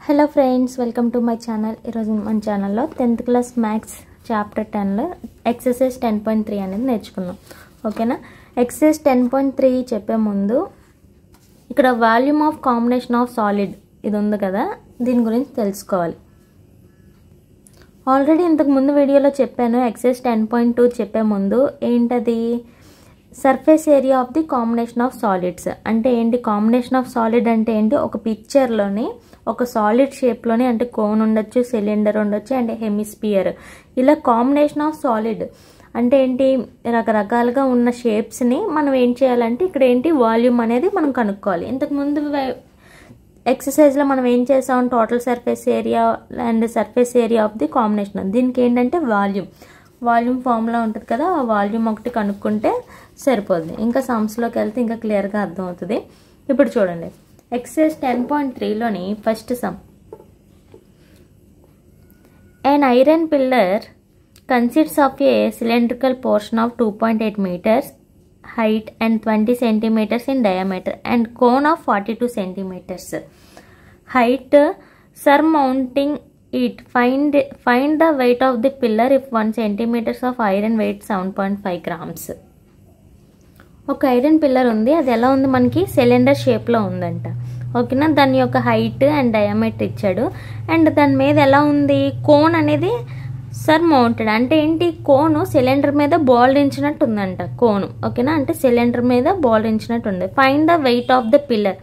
Hello friends, welcome to my channel. ఈరోజు మన ఛానల్లో 10th క్లాస్ మ్యాథ్స్ చాప్టర్ 10లో ఎక్సర్సైజ్ 10.3 అనేది నేర్చుకున్నాం. ఓకేనా? ఎక్సర్సైజ్ 10.3 చెప్పే ముందు ఇక్కడ volume of combination of solid ఇది ఉంది కదా, దీని గురించి తెలుసుకోవాలి. ఆల్రెడీ ఇంతకు ముందు వీడియోలో చెప్పాను. ఎక్సర్సైజ్ 10.2 చెప్పే ముందు ఏంటది, surface area of the combination of solids అంటే ఏంటి, కాంబినేషన్ ఆఫ్ సాలిడ్ అంటే ఏంటి, ఒక పిక్చర్లోని ఒక సాలిడ్ షేప్లోని అంటే కోన్ ఉండొచ్చు, సిలిండర్ ఉండొచ్చు అండ్ హెమిస్పియర్, ఇలా కాంబినేషన్ ఆఫ్ సాలిడ్ అంటే ఏంటి, రకరకాలుగా ఉన్న షేప్స్ని మనం ఏం చేయాలంటే ఇక్కడ ఏంటి వాల్యూమ్ అనేది మనం కనుక్కోవాలి. ఇంతకుముందు ఎక్సర్సైజ్లో మనం ఏం చేసాం, total surface area and surface area of the combination, దీనికి ఏంటంటే వాల్యూమ్ ఫార్ములా ఉంటుంది కదా, ఆ వాల్యూమ్ ఒకటి కనుక్కుంటే సరిపోద్ది. ఇంకా సమ్స్లోకి వెళ్తే ఇంకా క్లియర్గా అర్థమవుతుంది. ఇప్పుడు చూడండి, ఎక్సర్సైజ్ 10.3లోని first sum, an iron pillar consists of a cylindrical portion of 2.8 meters height and 20 centimeters in diameter and cone of 42 centimeters height. Surmounting it, find the weight of the pillar if 1 centimeters of iron weighs 7.5 grams. ఒక iron pillar ఉంది, అది ఎలా ఉంది, మనకి cylinder షేప్లో ఉందంట. ఓకేనా? దాని యొక్క హైట్ అండ్ డయామీటర్ ఇచ్చాడు అండ్ దాని మీద ఎలా ఉంది, కోన్ అనేది సర్మౌంటెడ్ అంటే ఏంటి, కోను సిలిండర్ మీద బోల్డించినట్టు ఉందంట కోను. ఓకేనా? అంటే సిలిండర్ మీద బోల్డించినట్టు ఉంది. Find the weight of the pillar,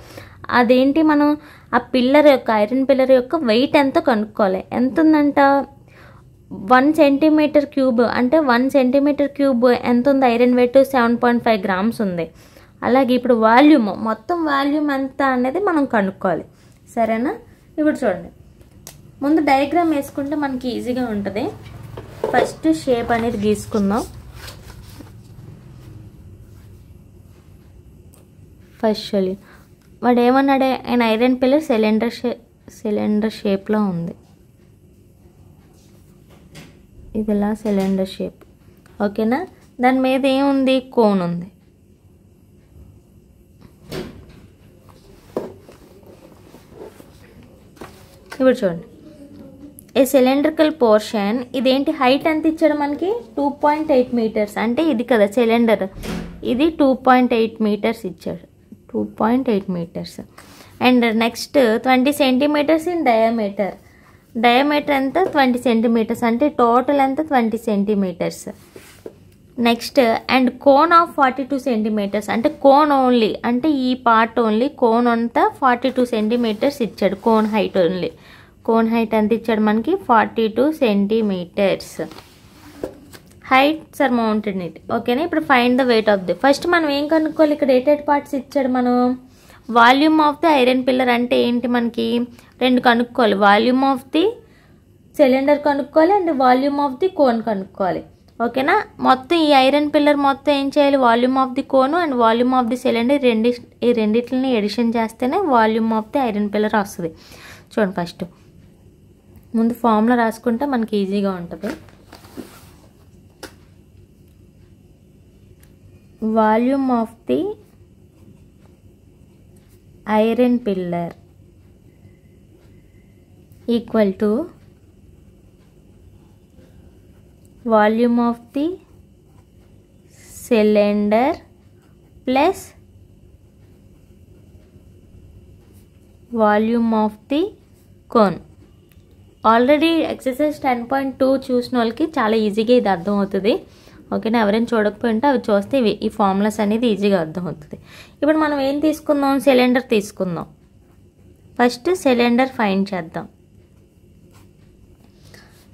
అదేంటి, మనం ఆ పిల్లర్ యొక్క ఐరన్ పిల్లర్ యొక్క వెయిట్ ఎంతో కనుక్కోవాలి. ఎంత ఉందంట, 1 సెంటీమీటర్ క్యూబ్ అంటే 1 సెంటీమీటర్ క్యూబ్ ఎంత ఉంది, ఐరన్ వెయిట్ 7.5 grams ఉంది. అలాగే ఇప్పుడు వాల్యూమ్, మొత్తం వాల్యూమ్ ఎంత అనేది మనం కనుక్కోవాలి. సరేనా? ఇప్పుడు చూడండి, ముందు డయాగ్రామ్ వేసుకుంటే మనకి ఈజీగా ఉంటుంది. ఫస్ట్ షేప్ అనేది గీసుకుందాం. ఫస్ట్ షోలి వాడు ఏమన్నాడే, ఆయన ఐరన్ పిల్లర్ సిలిండర్ షేప్లో ఉంది, ఇదిలా సిలిండర్ షేప్. ఓకేనా? దాని మీద ఏముంది, కోన్ ఉంది. ఇప్పుడు చూడండి, ఏ సిలిండ్రికల్ పోర్షన్, ఇదేంటి హైట్ ఎంత ఇచ్చాడు మనకి, 2.8 meters అంటే ఇది కదా సిలిండర్, ఇది 2.8 meters ఇచ్చాడు, 2.8 meters. And next 20 centimeters in diameter, diameter ఎంత 20 centimeters అంటే టోటల్ ఎంత 20 centimeters. Next and cone of 42 centimeters అంటే కోన్ ఓన్లీ అంటే ఈ పార్ట్ ఓన్లీ, కోన్ అంతా 42 centimeters ఇచ్చాడు, cone height only. Cone height ఎంత ఇచ్చాడు మనకి, 42 centimeters. Height surmounted it. ఓకేనా? ఇప్పుడు find the weight of the, first మనం ఏం కనుక్కోవాలి, ఇక్కడ 8 పార్ట్స్ ఇచ్చాడు. మనం volume of the iron pillar అంటే ఏంటి, మనకి రెండు కనుక్కోవాలి, వాల్యూమ్ ఆఫ్ ది సిలిండర్ కనుక్కోవాలి and volume of the cone కనుక్కోవాలి. ఓకేనా? మొత్తం ఈ ఐరన్ పిల్లర్ మొత్తం ఏం చేయాలి, volume of the cone and volume of the cylinder ఈ రెండింటిని ఎడిషన్ చేస్తేనే volume of the iron pillar వస్తుంది. చూడండి, ఫస్ట్ ముందు ఫార్ములా రాసుకుంటే మనకి ఈజీగా ఉంటుంది. Volume of the iron pillar equal to volume of the cylinder plus volume of the cone. Already exercise 10.2 చూసిన వాళ్ళకి చాలా ఈజీగా ఇది అర్థమవుతుంది. ఓకేనా? ఎవరైనా చూడకపోయింటే అవి చూస్తే ఈ ఫార్ములాస్ అనేది ఈజీగా అర్థమవుతుంది. ఇప్పుడు మనం ఏం తీసుకుందాం, సిలిండర్ తీసుకుందాం. ఫస్ట్ సిలిండర్ ఫైండ్ చేద్దాం.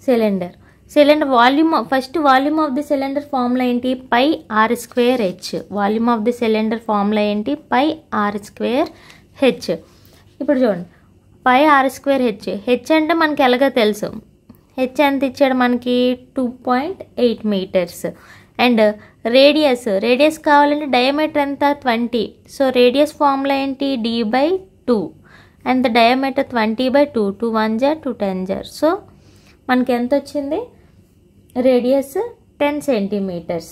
Cylinder volume, first volume of the cylinder formula ఏంటి, pi r square h. Volume of the cylinder formula ఏంటి, పై ఆర్ స్క్వేర్ హెచ్. ఇప్పుడు చూడండి, pi r square h, h అంటే మనకి ఎలాగో తెలుసు, హెచ్ ఎంత ఇచ్చాడు మనకి 2.8 meters. అండ్ రేడియస్ కావాలంటే డయామీటర్ ఎంత 20, సో రేడియస్ ఫార్ములా ఏంటి, d/2 and diameter 20/2, 2 1 jar 2 10 jar. So మనకి ఎంత వచ్చింది, రేడియస్ 10 centimeters,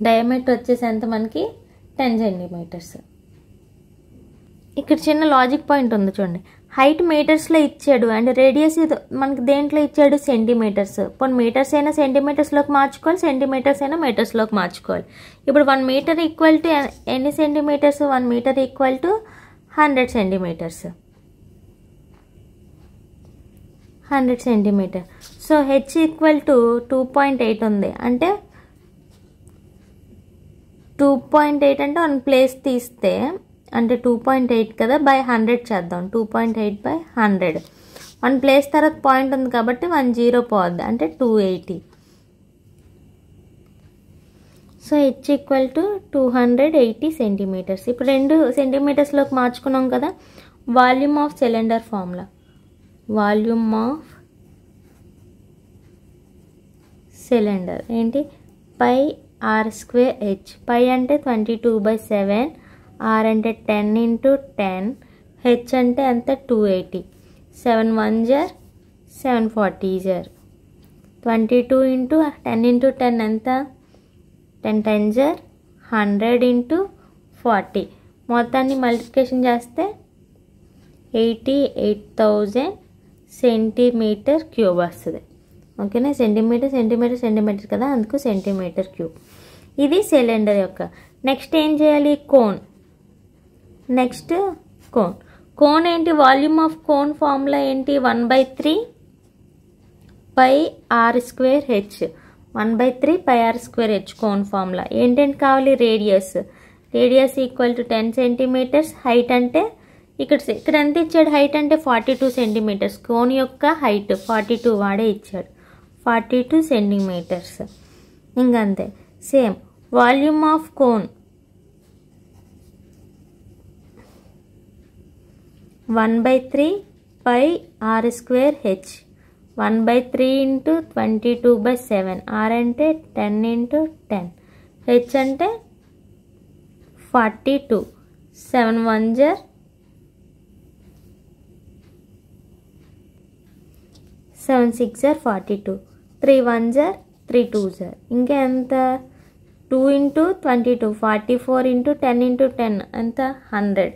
డయామీటర్ వచ్చేసి ఎంత మనకి 10 centimeters. ఇక్కడ చిన్న లాజిక్ పాయింట్ ఉంది చూడండి. హైట్ మీటర్స్లో ఇచ్చాడు అండ్ రేడియస్ మనకి దేంట్లో ఇచ్చాడు, సెంటీమీటర్స్. పోనీ మీటర్స్ అయినా సెంటీమీటర్స్లోకి మార్చుకోవాలి, సెంటీమీటర్స్ అయినా మీటర్స్లోకి మార్చుకోవాలి. ఇప్పుడు 1 మీటర్ ఈక్వల్ టు ఎన్ని centimetres, 1 metre equal to 100 centimetres. 100 centimetre. So H equal to 2.8 ఉంది. అంటే 2.8 అంటే 1 ప్లేస్ తీస్తే అంటే 2.8 కదా, బై 100 చేద్దాం. 2.8 by 100. 1 ప్లేస్ తర్వాత పాయింట్ ఉంది కాబట్టి 1 0 పోద్ది, అంటే 280. So H equal to 280 centimetres. ఇప్పుడు 2 సెంటీమీటర్స్లోకి మార్చుకున్నాం కదా. Volume of cylinder formula, volume of cylinder ఏంటి, pi r square H. Pi అంటే 22/7, ఆర్ అంటే 10 × 10, హెచ్ అంటే ఎంత 280. 7 1 జర్ 740 జర్. 22 × 10 × 10 ఎంత, 10 10 జర్ 100 × 40. మొత్తాన్ని మల్టిప్లికేషన్ చేస్తే 88,000 సెంటీమీటర్ క్యూబ్ వస్తుంది. ఓకేనా, సెంటీమీటర్ సెంటీమీటర్ సెంటీమీటర్ కదా, అందుకు సెంటీమీటర్ క్యూబ్. ఇది సిలిండర్ యొక్క. నెక్స్ట్ ఏం చేయాలి, కోన్. Next cone. కోన్ ఏంటి, వాల్యూమ్ ఆఫ్ కోన్ ఫార్ములా ఏంటి, 1/3 pi r square H. 1/3 pi r square h cone formula. ఏంటంటే కావాలి, radius. Radius equal to 10 centimetres. Height అంటే ఇక్కడ ఎంత ఇచ్చాడు, హైట్ అంటే 42 సెంటీమీటర్స్. కోన్ యొక్క హైట్ 42 వాడే ఇచ్చాడు, 42 సెంటీమీటర్స్. ఇంకంతే. Same volume of cone 1/3 pi r square H. 1/3 × 22/7. R అంటే 10 × 10. హెచ్ అంటే 42. 7 1 జర్ 7 6 జర్ 42. 3 1 జర్ 3 2 జర్. ఇంకా ఎంత, 2 × 22, 44 × 10 × 10 ఎంత 100.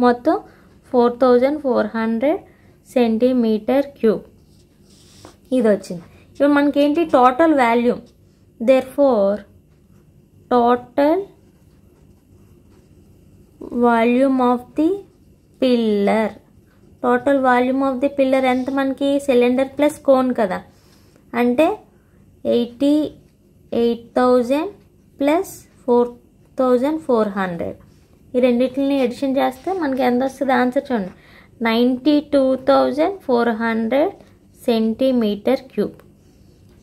మొత్తం 4400 సెంటీమీటర్ క్యూబ్ ఇది వచ్చింది. ఇప్పుడు మనకేంటి, total volume. Therefore total volume of the pillar. Total volume of the pillar ఎంత మనకి, సిలిండర్ ప్లస్ కోన్ కదా, అంటే 88,000 ప్లస్ 4,400. ఈ రెండింటిని ఎడిషన్ చేస్తే మనకి ఎంత వస్తుంది ఆన్సర్ చూడండి, 92,400 సెంటీమీటర్ క్యూబ్.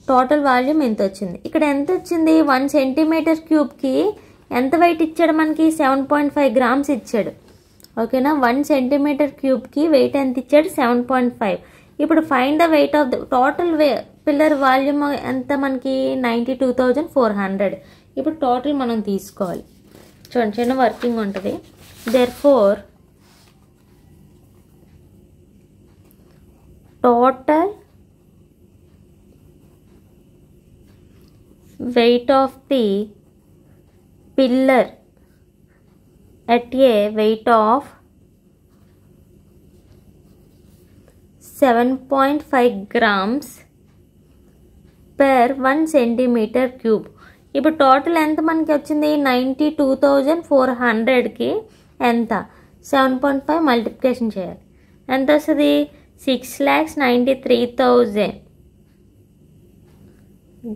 టోటల్ వాల్యూమ్ ఎంత వచ్చింది. ఇక్కడ ఎంత వచ్చింది, 1 సెంటీమీటర్ క్యూబ్కి ఎంత వెయిట్ ఇచ్చాడు మనకి, 7.5 గ్రామ్స్ ఇచ్చాడు. ఓకేనా, 1 సెంటీమీటర్ క్యూబ్కి వెయిట్ ఎంత ఇచ్చాడు, 7.5. ఇప్పుడు find the weight of the total pillar volume ఎంత మనకి, 92,400. ఇప్పుడు టోటల్ మనం తీసుకోవాలి. చూడండి, చిన్న వర్కింగ్ ఉంటుంది. Therefore total weight of the pillar at a weight of 7.5 grams per 1 centimeter cube. ఇప్పుడు టోటల్ ఎంత మనకి వచ్చింది, 92,400కి ఎంత, 7.5 మల్టిప్లికేషన్ చేయాలి. ఎంత వస్తుంది, 6,93,000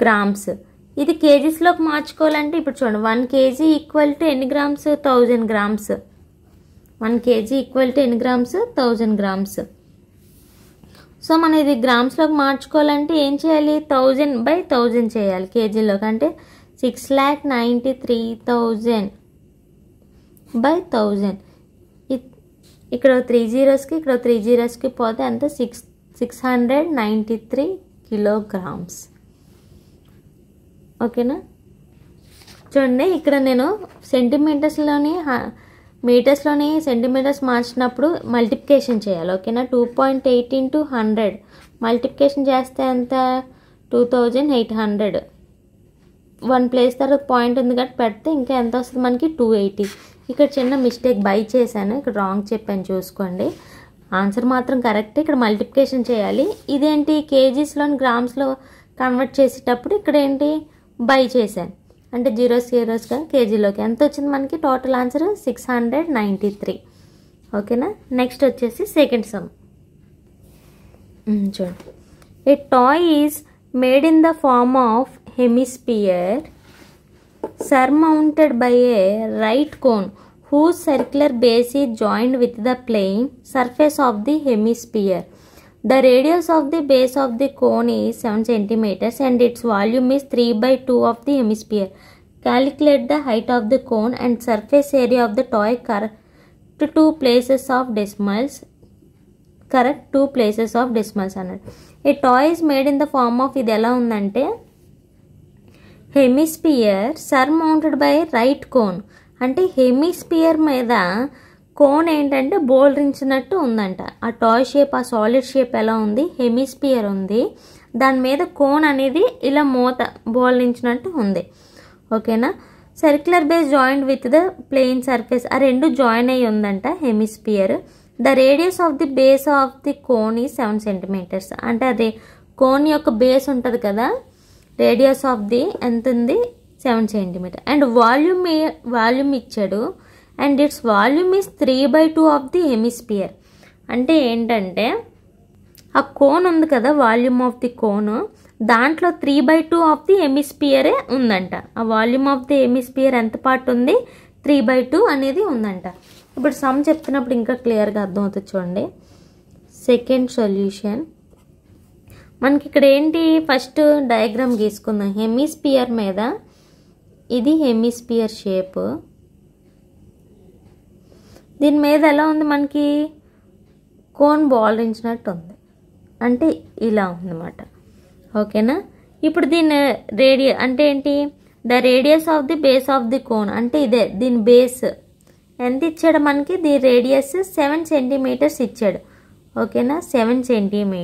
గ్రామ్స్. ఇది కేజీస్లోకి మార్చుకోవాలంటే ఇప్పుడు చూడండి, 1 kg ఈక్వల్ టు ఎన్ని grams, 1000 grams. 1 kg equal to ఎన్ని గ్రామ్స్, 1000 గ్రామ్స్. సో మనం ఇది గ్రామ్స్లోకి మార్చుకోవాలంటే ఏం చేయాలి, 1000/1000 చేయాలి కేజీలోకి. అంటే 6,93,000/1000. ఇక్కడ 3 zeros ఇక్కడ 3 zeros పోతే అంత 693 కిలోగ్రామ్స్. ఓకేనా, చూడండి ఇక్కడ నేను సెంటీమీటర్స్లోని మీటర్స్లోని సెంటీమీటర్స్ మార్చినప్పుడు మల్టిప్లికేషన్ చేయాలి. ఓకేనా, 2.8 × 100 మల్టిప్లికేషన్ చేస్తే ఎంత, 2800. 1 ప్లేస్ తర్వాత పాయింట్ ఉంది కాబట్టి పెడితే ఇంకా ఎంత వస్తుంది మనకి, 280. ఇక్కడ చిన్న మిస్టేక్ బై చేశాను, ఇక్కడ రాంగ్ చెప్పాను చూసుకోండి. ఆన్సర్ మాత్రం కరెక్ట్. ఇక్కడ మల్టిప్లికేషన్ చేయాలి. ఇదేంటి కేజీస్లోని గ్రామ్స్లో కన్వర్ట్ చేసేటప్పుడు ఇక్కడ ఏంటి బై చేశాను, అంటే జీరోస్గా కేజీలోకి ఎంత వచ్చింది మనకి టోటల్ ఆన్సర్ 693. ఓకేనా. నెక్స్ట్ వచ్చేసి సెకండ్ సమ్ చూడండి. A toy is made in the form of hemisphere surmounted by a right cone whose circular base is joined with the plane surface of the hemisphere. The radius of the base of the cone is 7 cm and its volume is 3/2 of the hemisphere. Calculate the height of the cone and surface area of the toy. Correct 2 places of decimals. Correct 2 places of decimals అన్నాడు. A toy is made in the form of, ఇది ఎలా ఉందంటే hemisphere surmounted by right cone, అంటే hemisphere మీద cone ఏంటంటే బోల్రించినట్టు ఉందంట. ఆ toy shape, ఆ సాలిడ్ షేప్ ఎలా ఉంది, హెమిస్పియర్ ఉంది, దాని మీద కోన్ అనేది ఇలా మూత బోల్రించినట్టు ఉంది. ఓకేనా. Circular base joint with the plain surface, ఆ రెండు జాయిన్ అయ్యి ఉందంట hemisphere. The radius of the base of the cone ఈ 7 cm, అంటే అదే కోన్ యొక్క బేస్ ఉంటుంది కదా, రేడియస్ ఆఫ్ ది ఎంత ఉంది 7 cm. అండ్ వాల్యూమ్ ఇచ్చాడు, and its volume is 3/2 of the hemisphere. అంటే ఏంటంటే ఆ కోన్ ఉంది కదా, వాల్యూమ్ ఆఫ్ ది కోన్, దాంట్లో 3/2 ఆఫ్ ది హెమిస్పియరే ఉందంట. ఆ వాల్యూమ్ ఆఫ్ ది హెమిస్పియర్ ఎంత పార్ట్ ఉంది, 3/2 అనేది ఉందంట. ఇప్పుడు సమ్ చెప్తున్నప్పుడు ఇంకా క్లియర్గా అర్థమవుతుంది చూడండి. సెకండ్ సొల్యూషన్ మనకి ఇక్కడ ఏంటి, ఫస్ట్ డయాగ్రామ్ గీసుకుందాం. హెమిస్పియర్ మీద ఇది హెమిస్పియర్ షేప్, దీని మీద ఎలా ఉంది మనకి కోన్ బాల్రించినట్టు ఉంది, అంటే ఇలా ఉందన్నమాట. ఓకేనా. ఇప్పుడు దీని అంటే ఏంటి, the radius of the base of the cone, అంటే ఇదే దీని బేస్ ఎంత ఇచ్చాడు మనకి, దీని రేడియస్ 7 cm ఇచ్చాడు. ఓకేనా, 7 cm.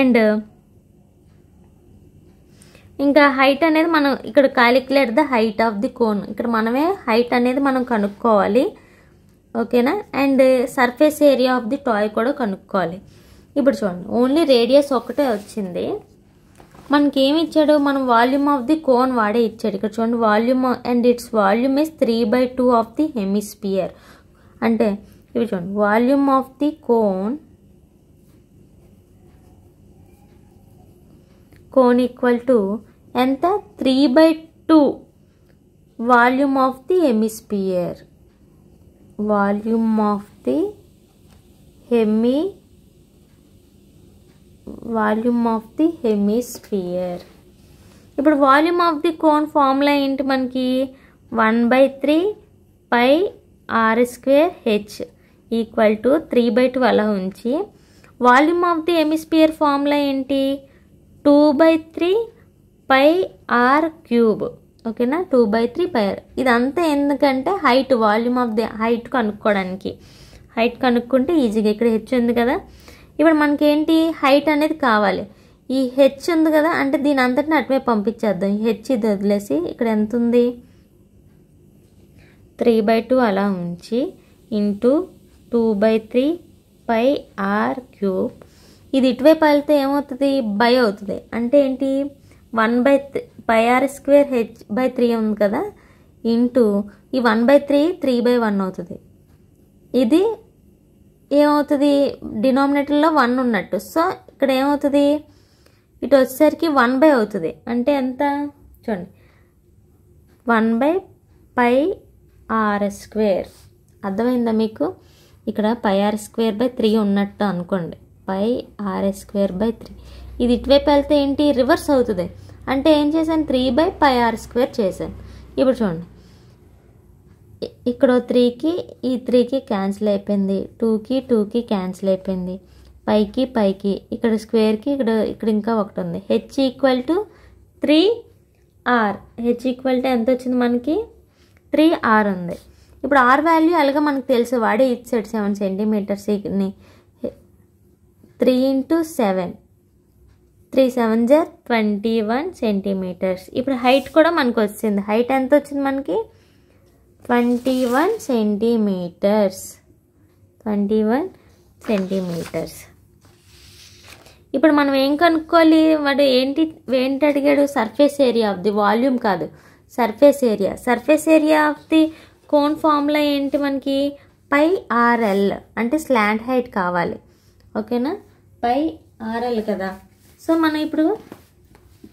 అండ్ ఇంకా హైట్ అనేది మనం ఇక్కడ calculate the height of the cone, ఇక్కడ మనమే హైట్ అనేది మనం కనుక్కోవాలి. ఓకేనా. And surface area of the toy కూడా కనుక్కోవాలి. ఇప్పుడు చూడండి, ఓన్లీ రేడియస్ ఒకటే వచ్చింది. మనకి ఏమి ఇచ్చాడు, మనం వాల్యూమ్ ఆఫ్ ది కోన్ వాడే ఇచ్చాడు. ఇక్కడ చూడండి, volume and its volume is 3/2 of the hemisphere. అంటే ఇప్పుడు చూడండి, volume of the cone equal to ఎంత, 3/2 volume of the hemisphere. Volume of the hemisphere. ఇప్పుడు volume of the cone formula ఏంటి మనకి, 1/3 పై r²h ఈక్వల్ టు 3/2 అలా ఉంచి, volume of the hemisphere formula ఏంటి, 2/3 పై r³. ఓకేనా, 2/3 పై r. ఇదంతా ఎందుకంటే height, volume of the height కనుక్కోవడానికి. హైట్ కనుక్కుంటే ఈజీగా, ఇక్కడ హెచ్ ఉంది కదా, ఇప్పుడు మనకి ఏంటి హైట్ అనేది కావాలి. ఈ హెచ్ ఉంది కదా, అంటే దీని అంతటిని అటువైపు పంపించేద్దాం. ఈ హెచ్ ఇది వదిలేసి ఇక్కడ ఎంత ఉంది, 3/2 అలా ఉంచి ఇంటూ 2/3 పై r³. ఇది ఇటువైపు వెళ్తే ఏమవుతుంది, బై అవుతుంది. అంటే ఏంటి, 1/3 పై r²h/3 ఉంది కదా, ఇంటూ ఈ 1/3 3/1 అవుతుంది. ఇది ఏమవుతుంది, డినామినేటర్లో 1 ఉన్నట్టు. సో ఇక్కడ ఏమవుతుంది, ఇటు వచ్చేసరికి 1/, అవుతుంది. అంటే ఎంత చూడండి, 1/π r². అర్థమైందా మీకు, ఇక్కడ π r²/3 ఉన్నట్టు అనుకోండి, π r²/3. ఇది ఇటువైపు వెళ్తే ఏంటి, రివర్స్ అవుతుంది. అంటే ఏం చేశాను, 3/π r² చేశాను. ఇప్పుడు చూడండి, ఇక్కడ 3కి ఈ 3కి క్యాన్సిల్ అయిపోయింది, 2కి క్యాన్సిల్ అయిపోయింది, పైకి ఇక్కడ స్క్వేర్కి ఇక్కడ ఇంకా ఒకటి ఉంది. H equal to 3r. H equal to ఎంత వచ్చింది మనకి, 3r ఉంది. ఇప్పుడు r వాల్యూ అలాగా మనకు తెలుసు, వాడే ఇచ్చాడు 7 cm. 3 × 7, 3 7 జర్ 21 cm. ఇప్పుడు హైట్ కూడా మనకు వచ్చింది. హైట్ ఎంత వచ్చింది మనకి, 21 centimeters. 21 centimeters. ఇప్పుడు మనం ఏం కనుక్కోవాలి? వాడు ఏంటి అడిగాడు? Surface area of the volume కాదు, surface area. Surface area of the cone formula ఏంటి మనకి? పై ఆర్ఎల్, అంటే స్లాంట్ హైట్ కావాలి. ఓకేనా? పై ఆర్ఎల్ కదా. సో మనం ఇప్పుడు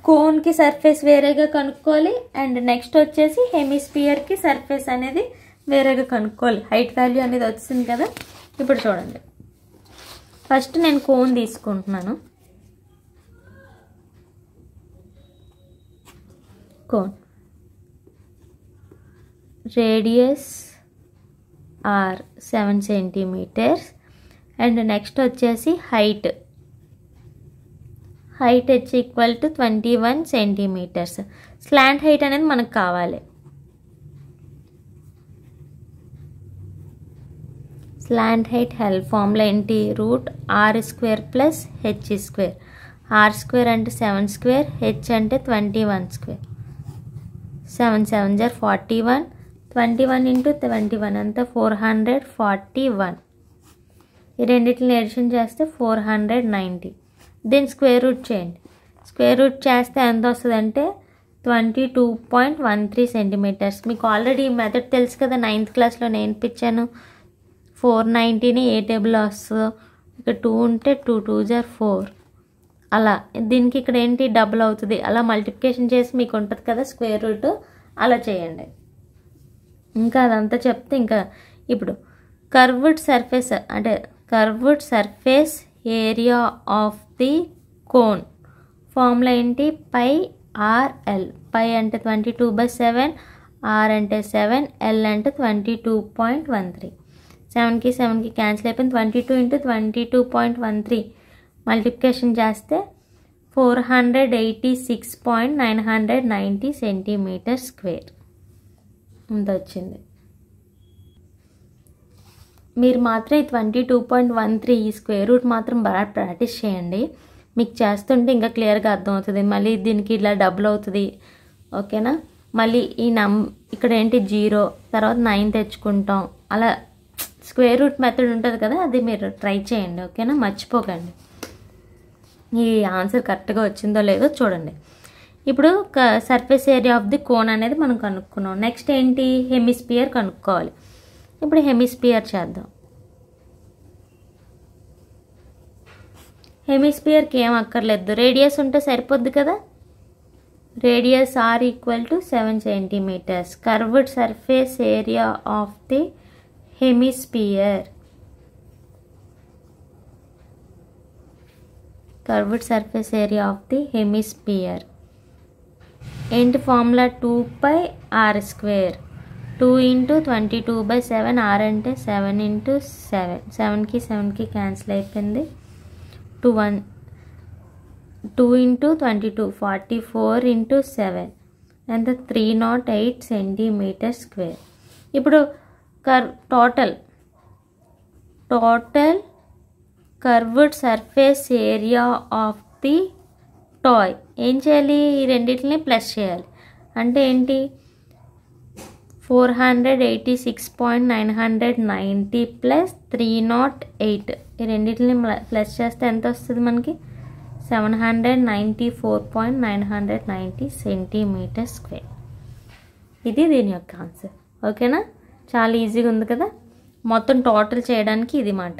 కోన్కి సర్ఫేస్ వేరేగా కనుక్కోవాలి, అండ్ నెక్స్ట్ వచ్చేసి హెమిస్ఫియర్కి సర్ఫేస్ అనేది వేరేగా కనుక్కోవాలి. హైట్ వాల్యూ అనేది వచ్చింది కదా. ఇప్పుడు చూడండి, ఫస్ట్ నేను కోన్ తీసుకుంటున్నాను. Cone radius r 7 centimeters, and next వచ్చేసి height h equal to 21 centimeters. Slant height అనేది మనకు కావాలి. స్లాంట్ హైట్ హెల్ ఫార్ములా ఏంటి? √r² + h². r² అంటే 7 square, h అంటే 21 square. 7 7 = 41. 21 × 21 అంతా 441. ఈ రెండింటిని ఎడిషన్ చేస్తే 490. దీన్ని స్క్వేర్ రూట్ చేయండి. స్క్వేర్ రూట్ చేస్తే ఎంత వస్తుందంటే 22.13 centimeters. మీకు ఆల్రెడీ ఈ మెథడ్ తెలుసు కదా, 9th క్లాస్లో నేర్పించాను. 490ని ఏ టేబుల్లో వస్తుందో, ఇక్కడ 2 ఉంటే 2 2 = 4. అలా దీనికి ఇక్కడ ఏంటి? డబుల్ అవుతుంది. అలా మల్టిప్లికేషన్ చేసి మీకు ఉంటుంది కదా స్క్వేర్ రూట్, అలా చేయండి. ఇంకా అదంతా చెప్తే ఇంకా ఇప్పుడు కర్వ్డ్ సర్ఫేస్, అంటే curved surface area of the cone formula ఏంటి? పై ఆర్ఎల్. పై అంటే 22/7, ఆర్ అంటే 7, ఎల్ అంటే 22.13. 7కి 7కి క్యాన్సిల్ అయిపోయింది. 22 × 22.13 మల్టిప్లికేషన్ చేస్తే 486.990 centimeters square ఇంత వచ్చింది. మీరు మాత్రం ఈ 22.13 ఈ స్క్వేర్ రూట్ మాత్రం బాగా ప్రాక్టీస్ చేయండి. మీకు చేస్తుంటే ఇంకా క్లియర్గా అర్థమవుతుంది. మళ్ళీ దీనికి ఇలా డబుల్ అవుతుంది. ఓకేనా? మళ్ళీ ఈ ఇక్కడ ఏంటి 0, తర్వాత 9 తెచ్చుకుంటాం. అలా స్క్వేర్ రూట్ మెథడ్ ఉంటుంది కదా, అది మీరు ట్రై చేయండి. ఓకేనా? మర్చిపోకండి. ఈ ఆన్సర్ కరెక్ట్గా వచ్చిందో లేదో చూడండి. ఇప్పుడు surface area of the cone అనేది మనం కనుక్కున్నాం. నెక్స్ట్ ఏంటి? హెమిస్ఫియర్ కనుక్కోవాలి. ఇప్పుడు హెమిస్ఫియర్ చేద్దాం. హెమిస్ఫియర్కి ఏం అక్కర్లేదు, రేడియస్ ఉంటే సరిపోద్ది కదా. Radius r equal to 7 centimeters. Curved surface area of the hemisphere. Curved surface area of the hemisphere ఏంటి? Formula 2πr². 2 × 22/7, r అంటే 7 × 7. 7కి 7కి క్యాన్సిల్ అయిపోయింది. 2 × 22 44 × 7 ఎంత? 308 centimeters square. ఇప్పుడు total curved surface area of the toy ఏం చేయాలి? ఈ రెండింటిని ప్లస్ చేయాలి. అంటే ఏంటి? 486.990 + 308. ఈ రెండింటిని ప్లస్ చేస్తే ఎంత వస్తుంది మనకి? 794.990 centimeters square. ఇది దీని యొక్క ఆన్సర్. ఓకేనా? చాలా ఈజీగా ఉంది కదా. మొత్తం టోటల్ చేయడానికి ఇది మాట.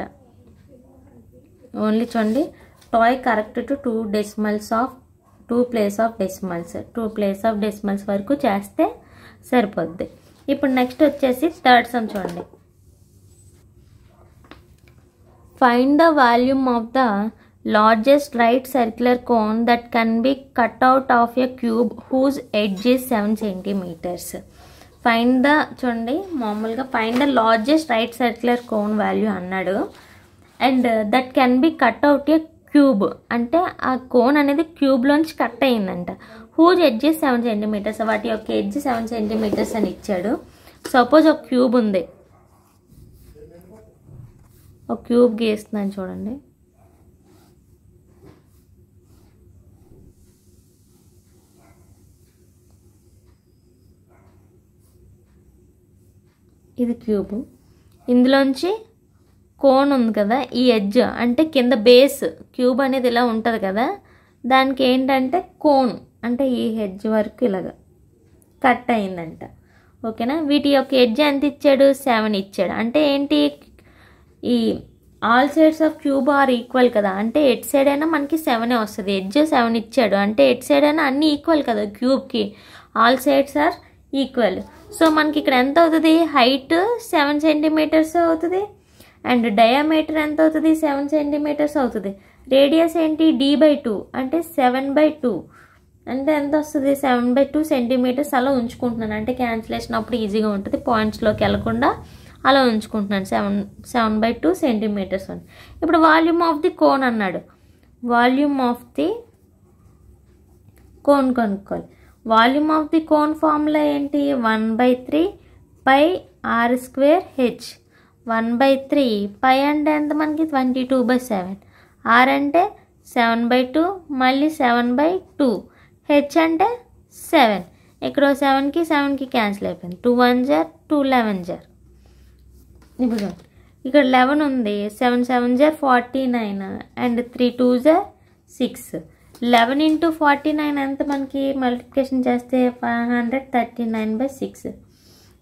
ఓన్లీ చూడండి, టాయ్ correct to 2 place of decimals వరకు చేస్తే సరిపోద్ది. ఇప్పుడు నెక్స్ట్ వచ్చేసి థర్డ్ సమ్ చూడండి. Find the volume of the largest right circular cone that can be cut out of a cube whose edge is 7 centimeters. Find the చూడండి, మామూలుగా find the largest right circular cone value అన్నాడు. And that can be cut out a cube, అంటే ఆ కోన్ అనేది క్యూబ్లోంచి cut అయ్యిందంట. Whose edge 7 centimeters, వాటి యొక్క ఎడ్జ్ 7 centimeters అని ఇచ్చాడు. సపోజ్ ఒక క్యూబ్ ఉంది, ఒక క్యూబ్ గీస్తున్నాను చూడండి. ఇది క్యూబ్, ఇందులోంచి కోన్ ఉంది కదా, ఈ ఎడ్జ్ అంటే కింద బేస్ క్యూబ్ అనేది ఇలా ఉంటుంది కదా, దానికి ఏంటంటే కోన్ అంటే ఈ ఎడ్జ్ వరకు ఇలాగ కట్ అయిందంట. ఓకేనా. వీటి యొక్క ఎడ్జ్ ఎంత ఇచ్చాడు, 7 ఇచ్చాడు. అంటే ఏంటి, ఈ all sides of cube are equal కదా, అంటే ఎట్ సైడ్ అయినా మనకి 7 వస్తుంది. ఎడ్జ్ 7 ఇచ్చాడు అంటే ఎట్ సైడ్ అయినా అన్నీ ఈక్వల్ కదా క్యూబ్కి, all sides are equal. So మనకి ఇక్కడ ఎంత అవుతుంది, హైట్ 7 సెంటీమీటర్స్ అవుతుంది అండ్ డయామీటర్ ఎంత అవుతుంది, 7 సెంటీమీటర్స్ అవుతుంది. రేడియస్ ఏంటి, d/2 అంటే 7/2 అంటే ఎంత వస్తుంది, 7/2 సెంటీమీటర్స్. అలా ఉంచుకుంటున్నాను అంటే క్యాన్సిలేషన్ అప్పుడు ఈజీగా ఉంటుంది, పాయింట్స్లోకి వెళ్ళకుండా అలా ఉంచుకుంటున్నాను. 7/2 సెంటీమీటర్స్ అని. ఇప్పుడు వాల్యూమ్ ఆఫ్ ది కోన్ అన్నాడు, వాల్యూమ్ ఆఫ్ ది కోన్ కనుక్కోవాలి. Volume of the cone formula ఏంటి, 1/3 పై r² h. 1/3 పై అంటే ఎంత మనకి 22/7, r అంటే 7/2 మళ్ళీ 7/2, h అంటే 7. ఇక్కడ 7కి 7కి క్యాన్సిల్ అయిపోయింది, 2 1 జర్ 2 11 జర్. ఇప్పుడు ఇక్కడ 11 ఉంది, 7 7 జర్ 49 అండ్ 3 2 జర్ 6. 11 into 49 ఎంత మనకి మల్టిప్లికేషన్ చేస్తే 539/6.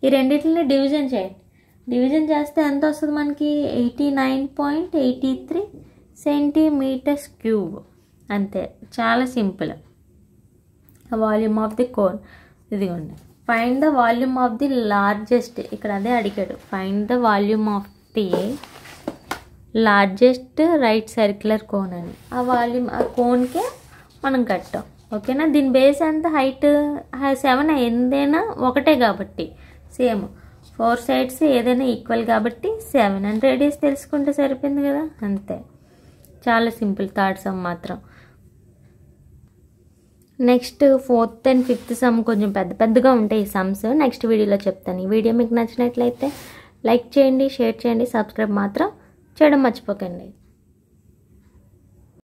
ఈ రెండింటిని డివిజన్ చేయండి. డివిజన్ చేస్తే ఎంత వస్తుంది మనకి, 89.83 సెంటీమీటర్స్ క్యూబ్. అంతే, చాలా simple. Volume of the cone ఇదిగోండి. Find the volume of the largest, ఇక్కడ అదే అడిగాడు, find the volume of the largest right circular cone అని. ఆ వాల్యూమ్ ఆ కోన్కే మనం కట్టాం. ఓకేనా. దీని బేస్ ఎంత, హైట్ 7 ఏదైనా ఒకటే కాబట్టి సేమ్, 4 సైడ్స్ ఏదైనా ఈక్వల్ కాబట్టి 7 అండ్ రేడియస్ తెలుసుకుంటే సరిపోయింది కదా, అంతే. చాలా సింపుల్ థర్డ్ సమ్ మాత్రం. Next 4th and 5th some కొంచెం పెద్దగా ఉంటాయి ఈ సమ్స్, నెక్స్ట్ వీడియోలో చెప్తాను. ఈ వీడియో మీకు నచ్చినట్లయితే లైక్ చేయండి, షేర్ చేయండి, సబ్స్క్రైబ్ మాత్రం చేయడం మర్చిపోకండి.